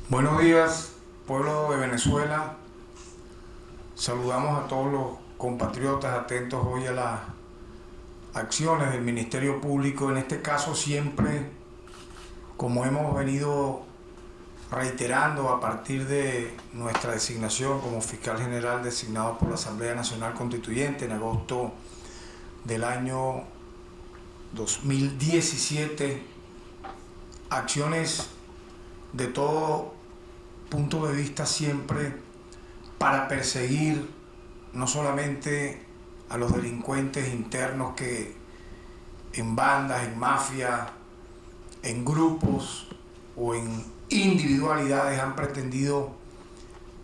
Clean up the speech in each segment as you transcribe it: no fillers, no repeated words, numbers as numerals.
Buenos días, pueblo de Venezuela. Saludamos a todos los compatriotas atentos hoy a las acciones del Ministerio Público. En este caso siempre, como hemos venido reiterando a partir de nuestra designación como fiscal general designado por la Asamblea Nacional Constituyente en agosto del año 2017, acciones de todo punto de vista siempre para perseguir no solamente a los delincuentes internos que en bandas, en mafias, en grupos o en individualidades han pretendido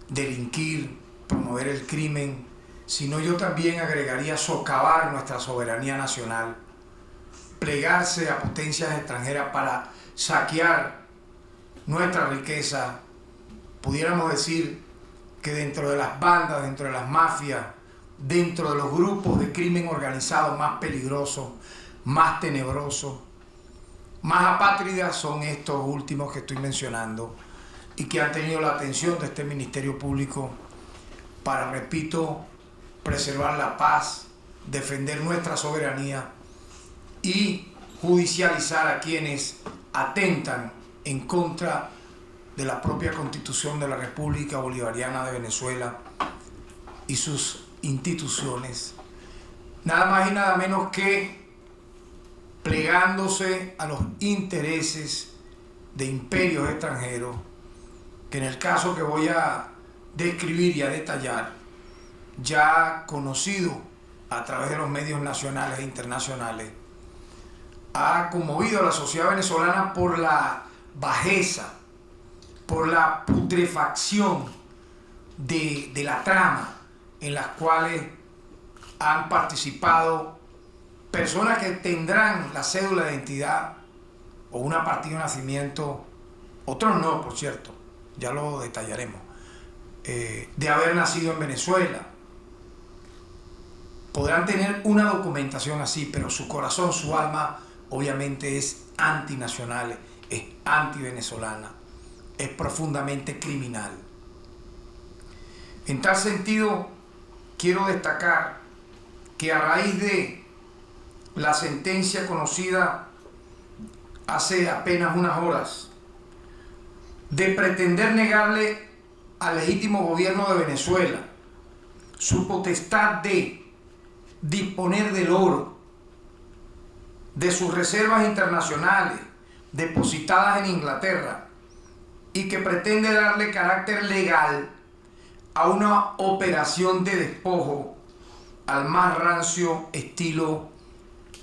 delinquir, promover el crimen, sino yo también agregaría socavar nuestra soberanía nacional, plegarse a potencias extranjeras para saquear nuestra riqueza. Pudiéramos decir que dentro de las bandas, dentro de las mafias, dentro de los grupos de crimen organizado más peligrosos, más tenebrosos, más apátridas son estos últimos que estoy mencionando y que han tenido la atención de este Ministerio Público para, repito, preservar la paz, defender nuestra soberanía y judicializar a quienes atentan en contra de la propia Constitución de la República Bolivariana de Venezuela y sus instituciones, nada más y nada menos que plegándose a los intereses de imperios extranjeros, que en el caso que voy a describir y a detallar, ya conocido a través de los medios nacionales e internacionales, ha conmovido a la sociedad venezolana por la bajeza, por la putrefacción de la trama en las cuales han participado personas que tendrán la cédula de identidad o una partida de nacimiento, otros no, por cierto, ya lo detallaremos, de haber nacido en Venezuela. Podrán tener una documentación así, pero su corazón, su alma, obviamente es antinacional, es antivenezolana, es profundamente criminal. En tal sentido, quiero destacar que a raíz de la sentencia conocida hace apenas unas horas de pretender negarle al legítimo gobierno de Venezuela su potestad de disponer del oro, de sus reservas internacionales depositadas en Inglaterra, y que pretende darle carácter legal a una operación de despojo al más rancio estilo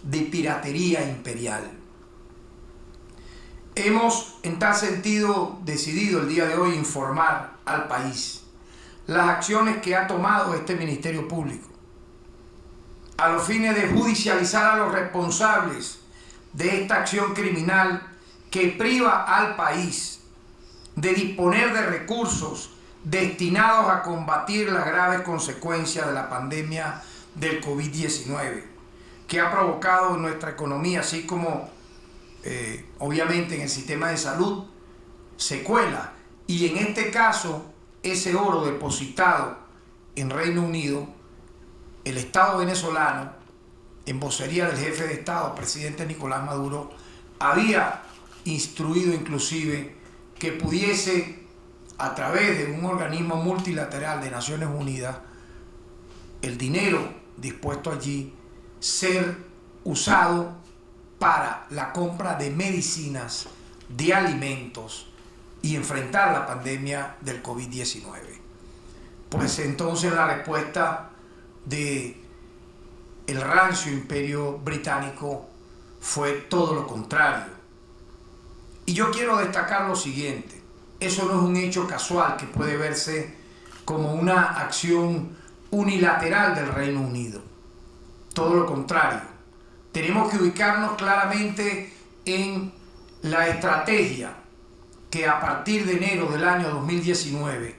de piratería imperial. Hemos, en tal sentido, decidido el día de hoy informar al país las acciones que ha tomado este Ministerio Público a los fines de judicializar a los responsables de esta acción criminal que priva al país de disponer de recursos destinados a combatir las graves consecuencias de la pandemia del COVID-19, que ha provocado en nuestra economía, así como obviamente en el sistema de salud, secuelas. Y en este caso, ese oro depositado en Reino Unido, el Estado venezolano, en vocería del jefe de Estado, presidente Nicolás Maduro, había instruido inclusive que pudiese, a través de un organismo multilateral de Naciones Unidas, el dinero dispuesto allí ser usado para la compra de medicinas, de alimentos y enfrentar la pandemia del COVID-19. Pues entonces la respuesta del rancio imperio británico fue todo lo contrario. Y yo quiero destacar lo siguiente: eso no es un hecho casual que puede verse como una acción unilateral del Reino Unido. Todo lo contrario. Tenemos que ubicarnos claramente en la estrategia que a partir de enero del año 2019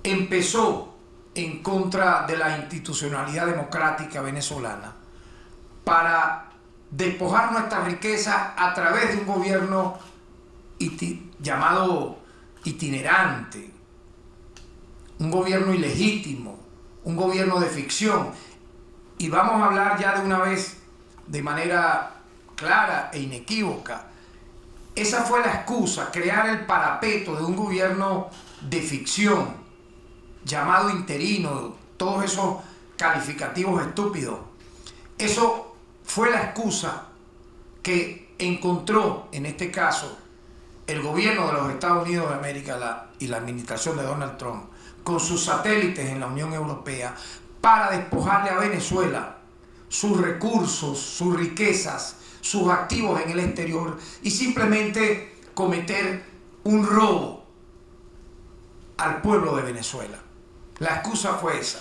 empezó en contra de la institucionalidad democrática venezolana para despojar nuestra riqueza a través de un gobierno llamado itinerante, un gobierno ilegítimo, un gobierno de ficción. Y vamos a hablar ya de una vez de manera clara e inequívoca. Esa fue la excusa, crear el parapeto de un gobierno de ficción, llamado interino, todos esos calificativos estúpidos. Eso fue la excusa que encontró, en este caso, el gobierno de los Estados Unidos de América y la administración de Donald Trump, con sus satélites en la Unión Europea, para despojarle a Venezuela sus recursos, sus riquezas, sus activos en el exterior y simplemente cometer un robo al pueblo de Venezuela. La excusa fue esa: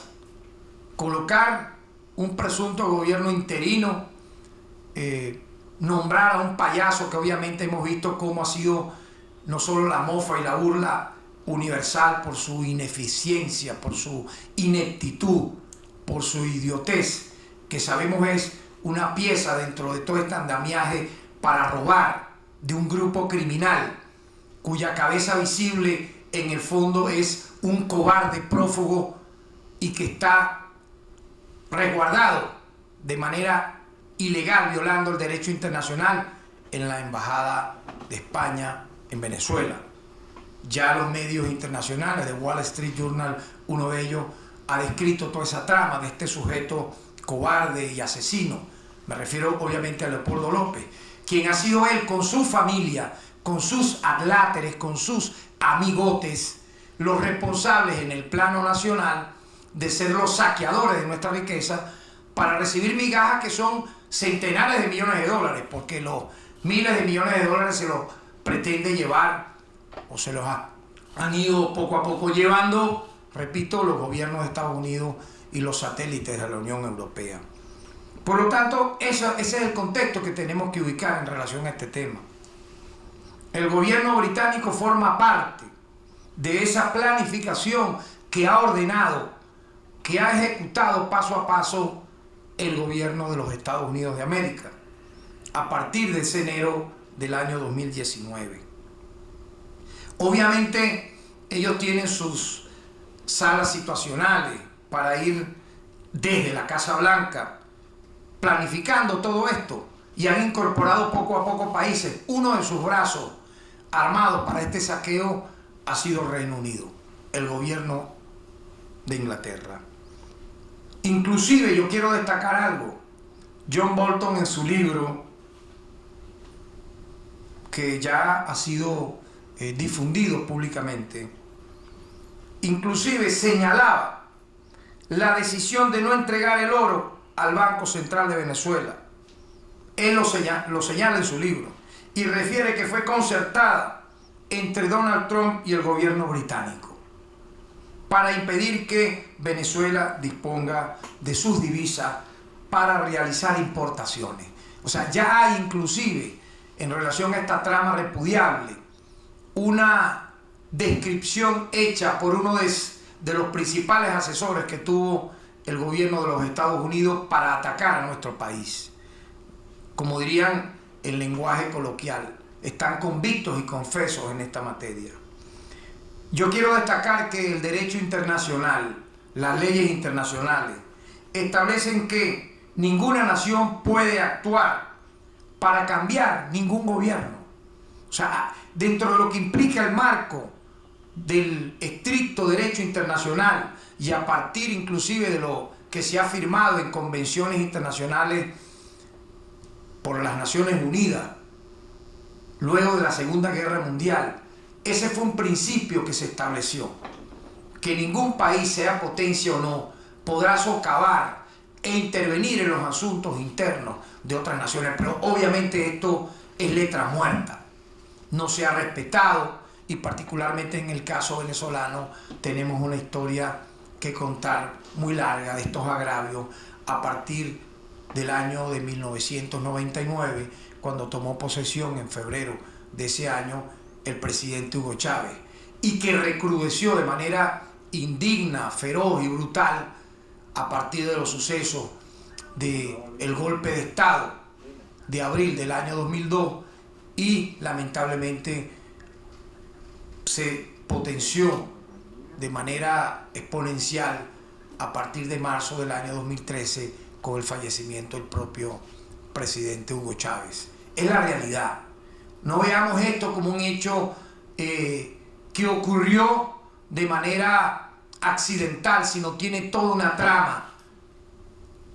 colocar un presunto gobierno interino, nombrar a un payaso que obviamente hemos visto cómo ha sido no solo la mofa y la burla universal por su ineficiencia, por su ineptitud, por su idiotez, que sabemos es una pieza dentro de todo este andamiaje para robar de un grupo criminal cuya cabeza visible en el fondo es un cobarde prófugo y que está resguardado de manera ilegal, violando el derecho internacional, en la Embajada de España en Venezuela. Ya los medios internacionales, de Wall Street Journal, uno de ellos, ha descrito toda esa trama de este sujeto cobarde y asesino. Me refiero obviamente a Leopoldo López, quien ha sido él con su familia, con sus adláteres, con sus amigotes, los responsables en el plano nacional de ser los saqueadores de nuestra riqueza para recibir migajas que son centenares de millones de dólares, porque los miles de millones de dólares se los pretende llevar o se los han ido poco a poco llevando, repito, los gobiernos de Estados Unidos y los satélites de la Unión Europea. Por lo tanto, ese es el contexto que tenemos que ubicar en relación a este tema. El gobierno británico forma parte de esa planificación que ha ordenado, que ha ejecutado paso a paso el gobierno de los Estados Unidos de América a partir de ese enero del año 2019. Obviamente ellos tienen sus salas situacionales para ir desde la Casa Blanca planificando todo esto, y han incorporado poco a poco países. Uno de sus brazos armados para este saqueo ha sido Reino Unido, el gobierno de Inglaterra. Inclusive yo quiero destacar algo. John Bolton, en su libro, que ya ha sido difundido públicamente, inclusive señalaba la decisión de no entregar el oro al Banco Central de Venezuela. Él lo señala en su libro y refiere que fue concertada entre Donald Trump y el gobierno británico para impedir que Venezuela disponga de sus divisas para realizar importaciones. O sea, ya hay inclusive, en relación a esta trama repudiable, una descripción hecha por uno de los principales asesores que tuvo el gobierno de los Estados Unidos para atacar a nuestro país. Como dirían en lenguaje coloquial, están convictos y confesos en esta materia. Yo quiero destacar que el derecho internacional, las leyes internacionales, establecen que ninguna nación puede actuar para cambiar ningún gobierno. O sea, dentro de lo que implica el marco del estricto derecho internacional y a partir inclusive de lo que se ha firmado en convenciones internacionales por las Naciones Unidas luego de la Segunda Guerra Mundial, ese fue un principio que se estableció, que ningún país, sea potencia o no, podrá socavar e intervenir en los asuntos internos de otras naciones. Pero obviamente esto es letra muerta, no se ha respetado, y particularmente en el caso venezolano tenemos una historia que contar muy larga de estos agravios a partir del año de 1999, cuando tomó posesión en febrero de ese año el presidente Hugo Chávez, y que recrudeció de manera indigna, feroz y brutal a partir de los sucesos del golpe de Estado de abril del año 2002, y lamentablemente se potenció de manera exponencial a partir de marzo del año 2013 con el fallecimiento del propio presidente Hugo Chávez. Es la realidad. No veamos esto como un hecho que ocurrió de manera accidental, sino tiene toda una trama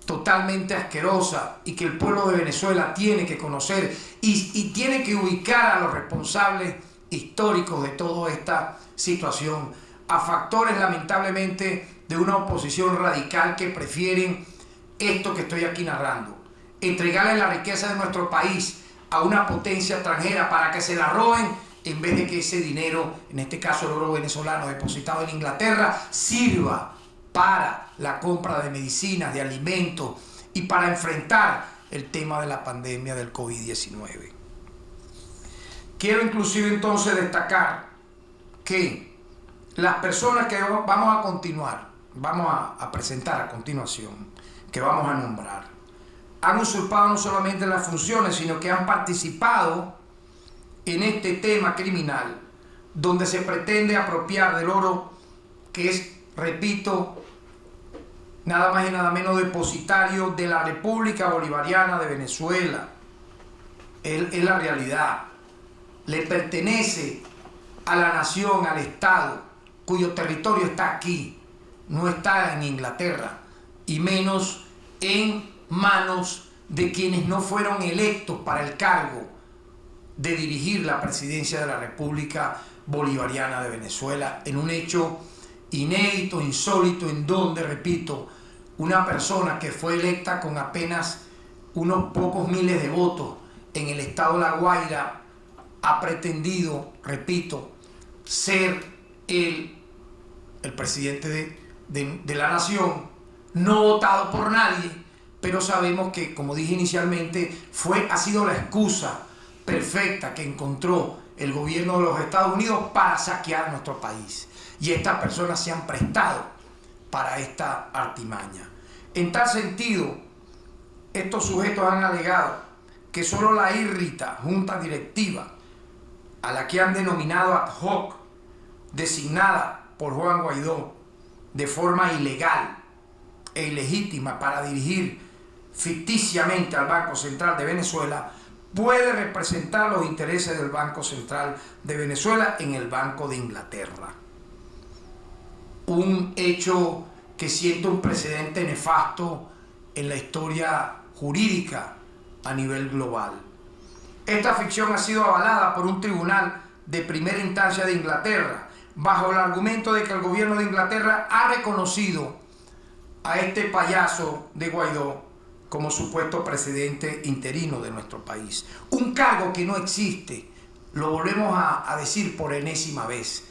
totalmente asquerosa y que el pueblo de Venezuela tiene que conocer y tiene que ubicar a los responsables históricos de toda esta situación, a factores lamentablemente de una oposición radical que prefieren esto que estoy aquí narrando, entregarle la riqueza de nuestro país a una potencia extranjera para que se la roben, en vez de que ese dinero, en este caso el oro venezolano depositado en Inglaterra, sirva para la compra de medicinas, de alimentos y para enfrentar el tema de la pandemia del COVID-19. Quiero inclusive entonces destacar que las personas que vamos a presentar a continuación, que vamos a nombrar, han usurpado no solamente las funciones, sino que han participado en este tema criminal, donde se pretende apropiar del oro que es, repito, nada más y nada menos depositario de la República Bolivariana de Venezuela. Es la realidad. Le pertenece a la nación, al Estado, cuyo territorio está aquí, no está en Inglaterra, y menos en manos de quienes no fueron electos para el cargo de dirigir la presidencia de la República Bolivariana de Venezuela, en un hecho inédito, insólito, en donde, repito, una persona que fue electa con apenas unos pocos miles de votos en el estado de La Guaira ha pretendido, repito, ser el presidente de la nación, no votado por nadie, pero sabemos que, como dije inicialmente, ha sido la excusa perfecta que encontró el gobierno de los Estados Unidos para saquear nuestro país. Y estas personas se han prestado para esta artimaña. En tal sentido, estos sujetos han alegado que solo la irrita junta directiva, a la que han denominado ad hoc, designada por Juan Guaidó de forma ilegal e ilegítima para dirigir ficticiamente al Banco Central de Venezuela, puede representar los intereses del Banco Central de Venezuela en el Banco de Inglaterra. Un hecho que siente un precedente nefasto en la historia jurídica a nivel global. Esta ficción ha sido avalada por un tribunal de primera instancia de Inglaterra, bajo el argumento de que el gobierno de Inglaterra ha reconocido a este payaso de Guaidó como supuesto presidente interino de nuestro país. Un cargo que no existe, lo volvemos a decir por enésima vez.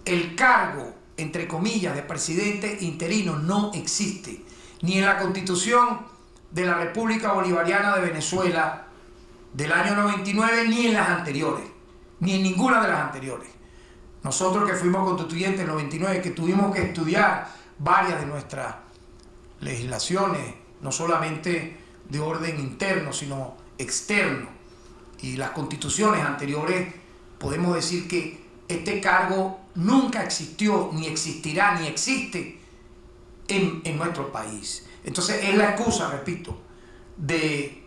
El cargo, entre comillas, de presidente interino no existe, ni en la Constitución de la República Bolivariana de Venezuela del año 99, ni en las anteriores, ni en ninguna de las anteriores. Nosotros que fuimos constituyentes en el 99, que tuvimos que estudiar varias de nuestras legislaciones, no solamente de orden interno, sino externo, y las constituciones anteriores, podemos decir que este cargo nunca existió, ni existirá, ni existe en nuestro país. Entonces es la excusa, repito, de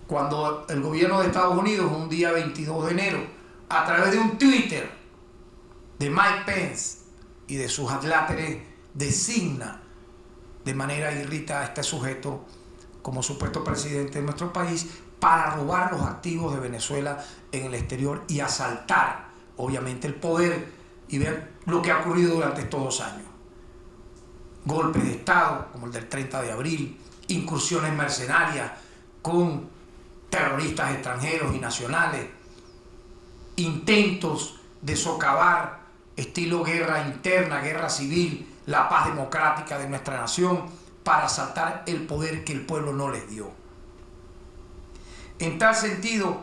cuando el gobierno de Estados Unidos, un día 22 de enero, a través de un Twitter de Mike Pence y de sus adláteres, designa de manera irrita a este sujeto como supuesto presidente de nuestro país para robar los activos de Venezuela en el exterior y asaltar, obviamente, el poder y ver lo que ha ocurrido durante estos 2 años. Golpes de Estado, como el del 30 de abril, incursiones mercenarias con terroristas extranjeros y nacionales, intentos de socavar, estilo guerra interna, guerra civil, la paz democrática de nuestra nación, para asaltar el poder que el pueblo no les dio. En tal sentido,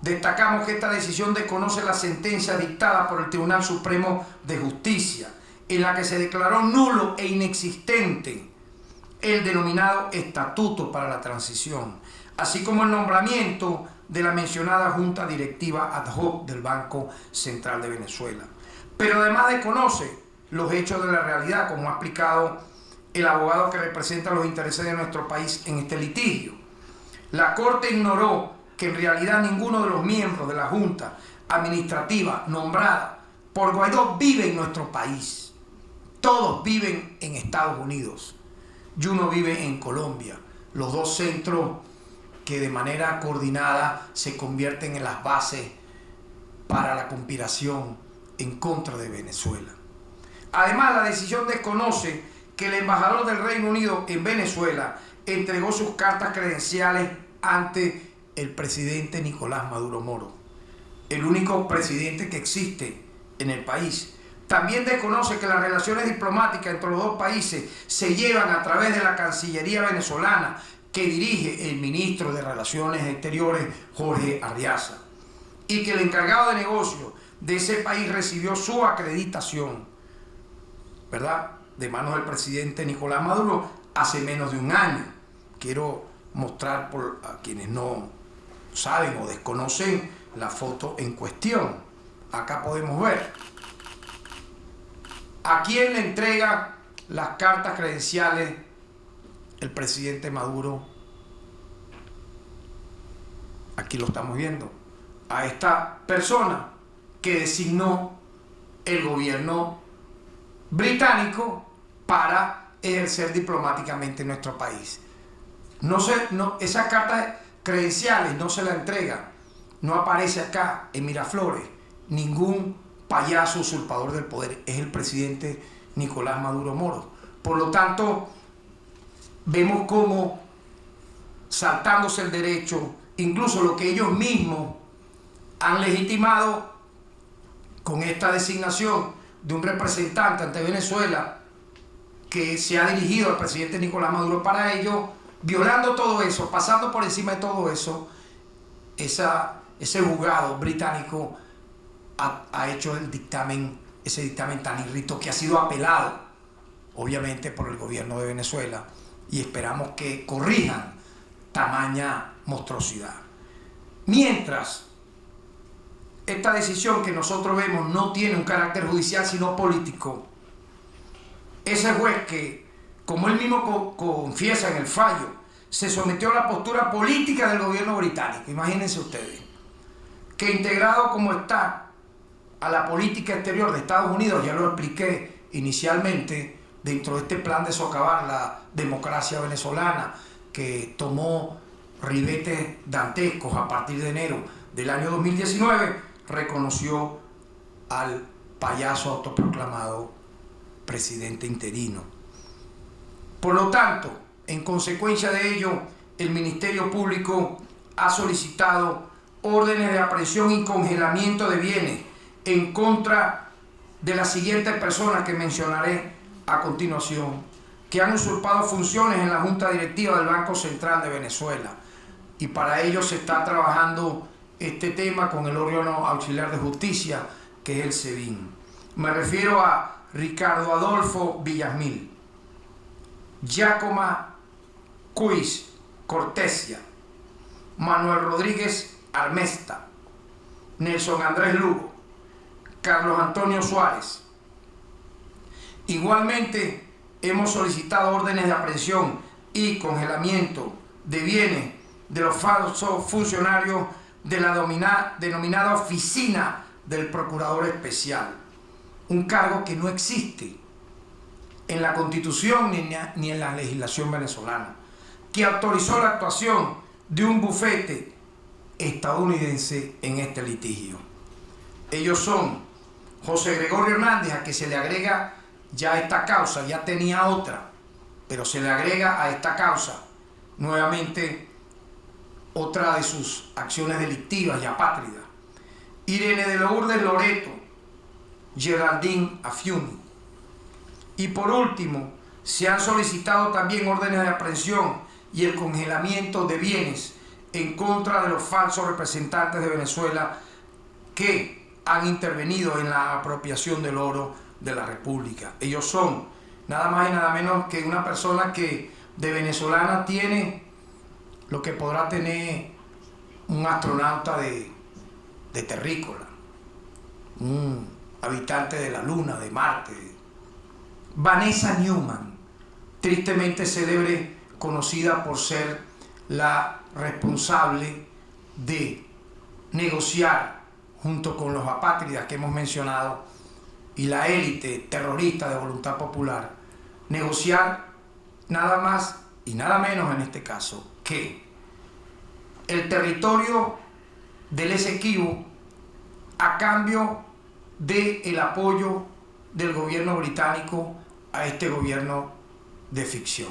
destacamos que esta decisión desconoce la sentencia dictada por el Tribunal Supremo de Justicia, en la que se declaró nulo e inexistente el denominado Estatuto para la Transición, así como el nombramiento de la mencionada Junta Directiva Ad Hoc del Banco Central de Venezuela. Pero además desconoce los hechos de la realidad, como ha explicado el abogado que representa los intereses de nuestro país en este litigio. La Corte ignoró que en realidad ninguno de los miembros de la Junta Administrativa nombrada por Guaidó vive en nuestro país. Todos viven en Estados Unidos y uno vive en Colombia. Los dos centros que de manera coordinada se convierten en las bases para la conspiración en contra de Venezuela. Además, la decisión desconoce que el embajador del Reino Unido en Venezuela entregó sus cartas credenciales ante el presidente Nicolás Maduro Moro, el único presidente que existe en el país. También desconoce que las relaciones diplomáticas entre los dos países se llevan a través de la Cancillería venezolana que dirige el ministro de Relaciones Exteriores, Jorge Arriaza, y que el encargado de negocios de ese país recibió su acreditación, ¿verdad?, de manos del presidente Nicolás Maduro hace menos de un año. Quiero mostrar a quienes no saben o desconocen la foto en cuestión. Acá podemos ver a quién le entrega las cartas credenciales el presidente Maduro. Aquí lo estamos viendo, a esta persona que designó el gobierno británico para ejercer diplomáticamente en nuestro país. Esas cartas credenciales no se la entrega, no aparece acá en Miraflores ningún payaso usurpador del poder, es el presidente Nicolás Maduro Moro. Por lo tanto, vemos cómo, saltándose el derecho, incluso lo que ellos mismos han legitimado con esta designación de un representante ante Venezuela que se ha dirigido al presidente Nicolás Maduro para ello, violando todo eso, pasando por encima de todo eso, ese juzgado británico ha hecho ese dictamen tan irrito que ha sido apelado, obviamente, por el gobierno de Venezuela, y esperamos que corrijan tamaña monstruosidad. Mientras, esta decisión que nosotros vemos no tiene un carácter judicial, sino político. Ese juez que, como él mismo confiesa en el fallo, se sometió a la postura política del gobierno británico. Imagínense ustedes, que integrado como está a la política exterior de Estados Unidos, ya lo expliqué inicialmente, dentro de este plan de socavar la democracia venezolana, que tomó ribetes dantescos a partir de enero del año 2019, reconoció al payaso autoproclamado presidente interino. Por lo tanto, en consecuencia de ello, el Ministerio Público ha solicitado órdenes de aprehensión y congelamiento de bienes en contra de las siguientes personas que mencionaré a continuación, que han usurpado funciones en la Junta Directiva del Banco Central de Venezuela. Y para ello se está trabajando este tema con el órgano auxiliar de justicia, que es el SEBIN. Me refiero a Ricardo Adolfo Villasmil, Giacoma Cuis Cortesia, Manuel Rodríguez Armesta, Nelson Andrés Lugo, Carlos Antonio Suárez. Igualmente, hemos solicitado órdenes de aprehensión y congelamiento de bienes de los falsos funcionarios de la denominada Oficina del Procurador Especial, un cargo que no existe en la Constitución ni en la legislación venezolana, que autorizó la actuación de un bufete estadounidense en este litigio. Ellos son José Gregorio Hernández, a que se le agrega ya esta causa, ya tenía otra, pero se le agrega a esta causa nuevamente otra de sus acciones delictivas y apátridas. Irene de Lourdes Loreto, Geraldine Afiuni. Y por último, se han solicitado también órdenes de aprehensión y el congelamiento de bienes en contra de los falsos representantes de Venezuela que han intervenido en la apropiación del oro de la República. Ellos son nada más y nada menos que una persona que de venezolana tiene lo que podrá tener un astronauta de terrícola, un habitante de la Luna, de Marte. Vanessa Newman, tristemente célebre, conocida por ser la responsable de negociar junto con los apátridas que hemos mencionado y la élite terrorista de Voluntad Popular, negociar nada más y nada menos en este caso que el territorio del Esequibo a cambio del apoyo del gobierno británico a este gobierno de ficción.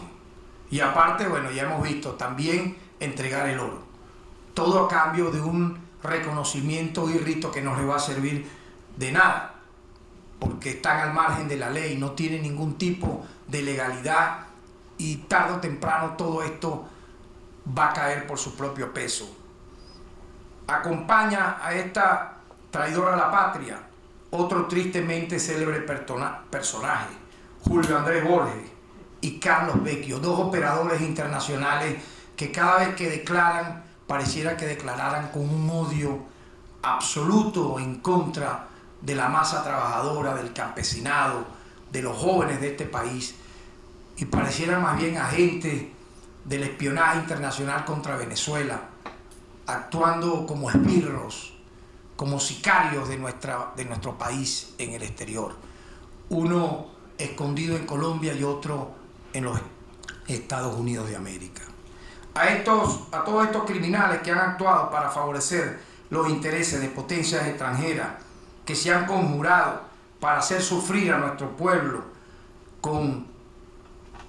Y aparte, bueno, ya hemos visto también entregar el oro. Todo a cambio de un reconocimiento y rito que no les va a servir de nada, porque están al margen de la ley, no tienen ningún tipo de legalidad y tarde o temprano todo esto va a caer por su propio peso. Acompaña a esta traidora a la patria otro tristemente célebre personaje, Julio Andrés Borges y Carlos Vecchio, dos operadores internacionales que cada vez que declaran pareciera que declararan con un odio absoluto en contra de la masa trabajadora, del campesinado, de los jóvenes de este país, y parecieran más bien agentes del espionaje internacional contra Venezuela, actuando como esbirros, como sicarios de nuestro país en el exterior. Uno escondido en Colombia y otro en los Estados Unidos de América. A todos estos criminales que han actuado para favorecer los intereses de potencias extranjeras, que se han conjurado para hacer sufrir a nuestro pueblo con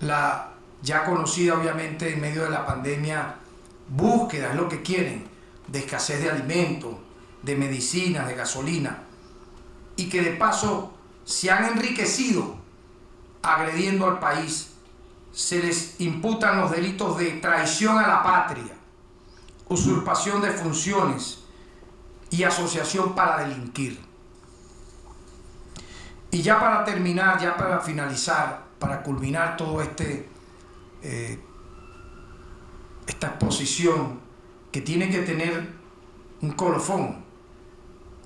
la ya conocida, obviamente, en medio de la pandemia, búsqueda, es lo que quieren, de escasez de alimentos, de medicinas, de gasolina, y que de paso se han enriquecido agrediendo al país. Se les imputan los delitos de traición a la patria, usurpación de funciones y asociación para delinquir. Y ya para terminar, ya para finalizar, para culminar todo esta exposición que tiene que tener un colofón.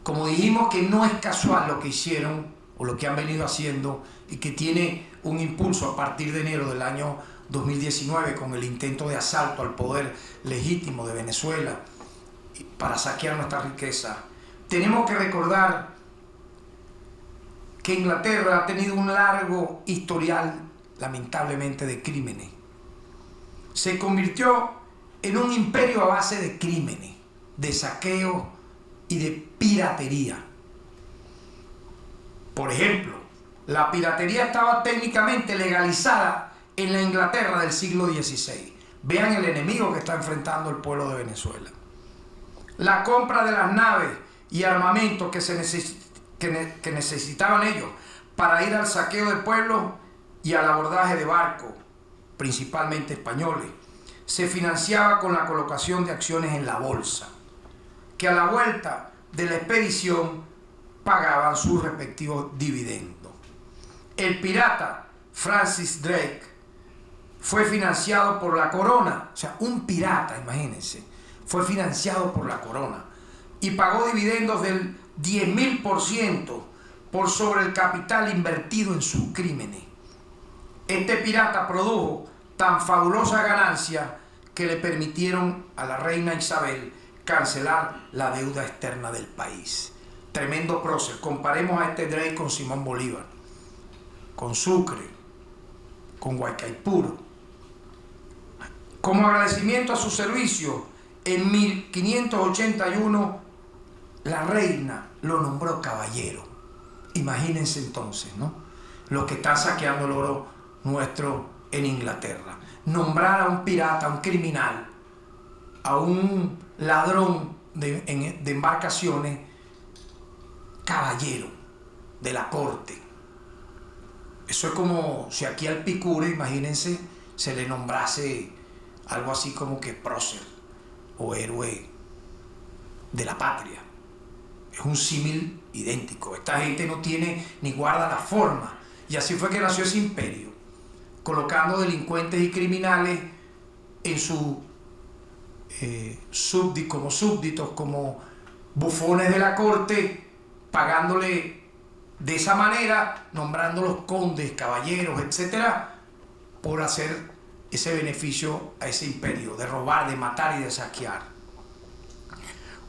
Como dijimos, que no es casual lo que hicieron o lo que han venido haciendo, y que tiene un impulso a partir de enero del año 2019 con el intento de asalto al poder legítimo de Venezuela para saquear nuestra riqueza. Tenemos que recordar que Inglaterra ha tenido un largo historial, lamentablemente, de crímenes. Se convirtió en un imperio a base de crímenes, de saqueo y de piratería. Por ejemplo, la piratería estaba técnicamente legalizada en la Inglaterra del siglo XVI. Vean el enemigo que está enfrentando el pueblo de Venezuela. La compra de las naves y armamentos que necesitaban ellos para ir al saqueo del pueblo y al abordaje de barcos, principalmente españoles, se financiaba con la colocación de acciones en la bolsa, que a la vuelta de la expedición pagaban sus respectivos dividendos. El pirata Francis Drake fue financiado por la corona, o sea, un pirata, imagínense, fue financiado por la corona y pagó dividendos del 10.000% por sobre el capital invertido en sus crímenes. Este pirata produjo tan fabulosa ganancia que le permitieron a la reina Isabel cancelar la deuda externa del país. Tremendo prócer. Comparemos a este Drake con Simón Bolívar, con Sucre, con Guaycaipuro. Como agradecimiento a su servicio, en 1581 la reina lo nombró caballero. Imagínense entonces, ¿no? Los que están saqueando el oro nuestro en Inglaterra. Nombrar a un pirata, a un criminal, a un ladrón de embarcaciones, caballero de la corte. Eso es como si aquí al Picure, imagínense, se le nombrase algo así como que prócer o héroe de la patria. Es un símil idéntico. Esta gente no tiene ni guarda la forma. Y así fue que nació ese imperio, colocando delincuentes y criminales en su súbditos, como bufones de la corte, pagándole de esa manera, nombrándolos condes, caballeros, etcétera, por hacer ese beneficio a ese imperio, de robar, de matar y de saquear.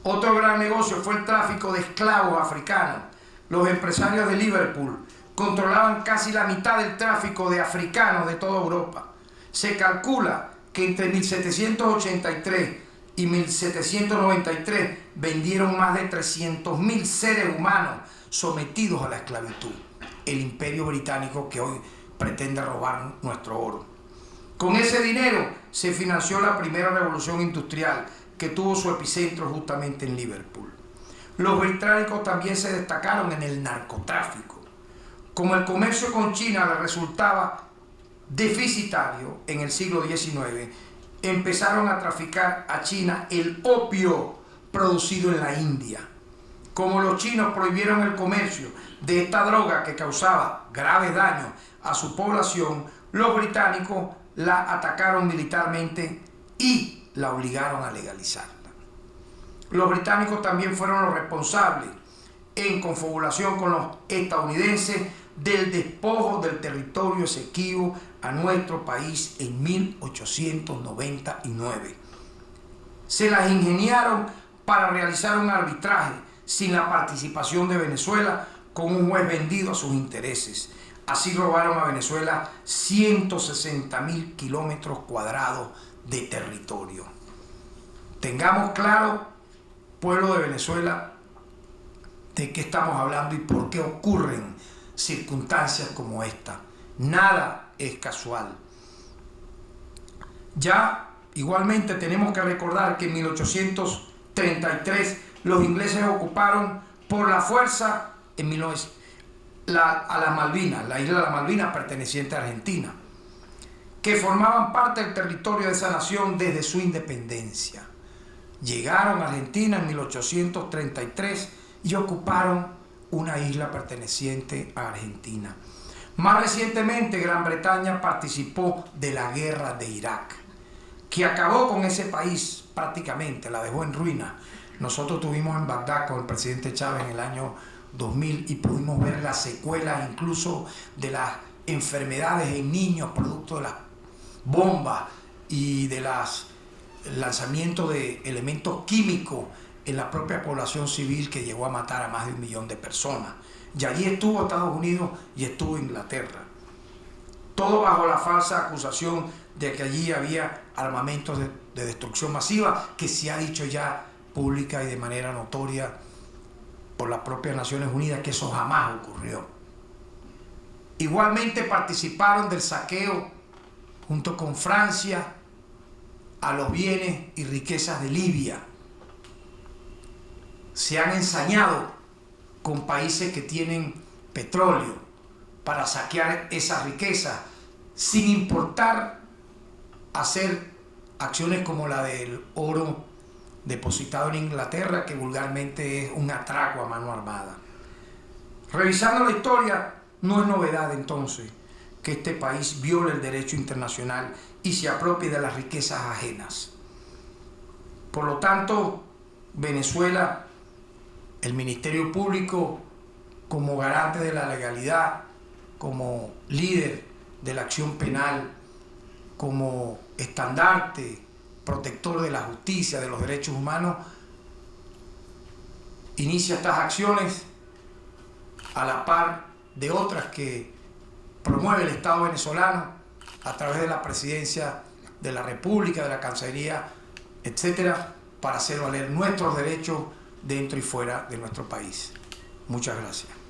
Otro gran negocio fue el tráfico de esclavos africanos. Los empresarios de Liverpool controlaban casi la mitad del tráfico de africanos de toda Europa. Se calcula que entre 1783 y 1793 vendieron más de 300.000 seres humanos sometidos a la esclavitud. El imperio británico que hoy pretende robar nuestro oro. Con ese dinero se financió la primera revolución industrial, que tuvo su epicentro justamente en Liverpool. Los británicos también se destacaron en el narcotráfico. Como el comercio con China les resultaba deficitario en el siglo XIX, empezaron a traficar a China el opio producido en la India. Como los chinos prohibieron el comercio de esta droga que causaba graves daños a su población, los británicos la atacaron militarmente y la obligaron a legalizarla. Los británicos también fueron los responsables, en confabulación con los estadounidenses, del despojo del territorio esequibo a nuestro país en 1899. Se las ingeniaron para realizar un arbitraje sin la participación de Venezuela, con un juez vendido a sus intereses. Así robaron a Venezuela 160.000 kilómetros cuadrados de territorio. Tengamos claro, pueblo de Venezuela, de qué estamos hablando y por qué ocurren circunstancias como esta. Nada es casual. Ya igualmente tenemos que recordar que en 1833 los ingleses ocuparon por la fuerza a las Malvinas, la isla de las Malvinas perteneciente a Argentina, que formaban parte del territorio de esa nación desde su independencia. Llegaron a Argentina en 1833 y ocuparon una isla perteneciente a Argentina. Más recientemente, Gran Bretaña participó de la guerra de Irak, que acabó con ese país prácticamente, la dejó en ruina. Nosotros estuvimos en Bagdad con el presidente Chávez en el año 2000 y pudimos ver las secuelas incluso de las enfermedades en niños producto de las bombas y de los lanzamientos de elementos químicos en la propia población civil, que llegó a matar a más de 1 millón de personas. Y allí estuvo Estados Unidos y estuvo Inglaterra. Todo bajo la falsa acusación de que allí había armamentos de destrucción masiva, que se ha dicho ya pública y de manera notoria por las propias Naciones Unidas que eso jamás ocurrió. Igualmente participaron del saqueo, junto con Francia, a los bienes y riquezas de Libia. Se han ensañado con países que tienen petróleo para saquear esa riqueza, sin importar hacer acciones como la del oro depositado en Inglaterra, que vulgarmente es un atraco a mano armada. Revisando la historia, no es novedad entonces que este país viole el derecho internacional y se apropie de las riquezas ajenas. Por lo tanto, Venezuela, el Ministerio Público, como garante de la legalidad, como líder de la acción penal, como estandarte protector de la justicia, de los derechos humanos, inicia estas acciones a la par de otras que promueve el Estado venezolano a través de la Presidencia de la República, de la Cancillería, etcétera, para hacer valer nuestros derechos dentro y fuera de nuestro país. Muchas gracias.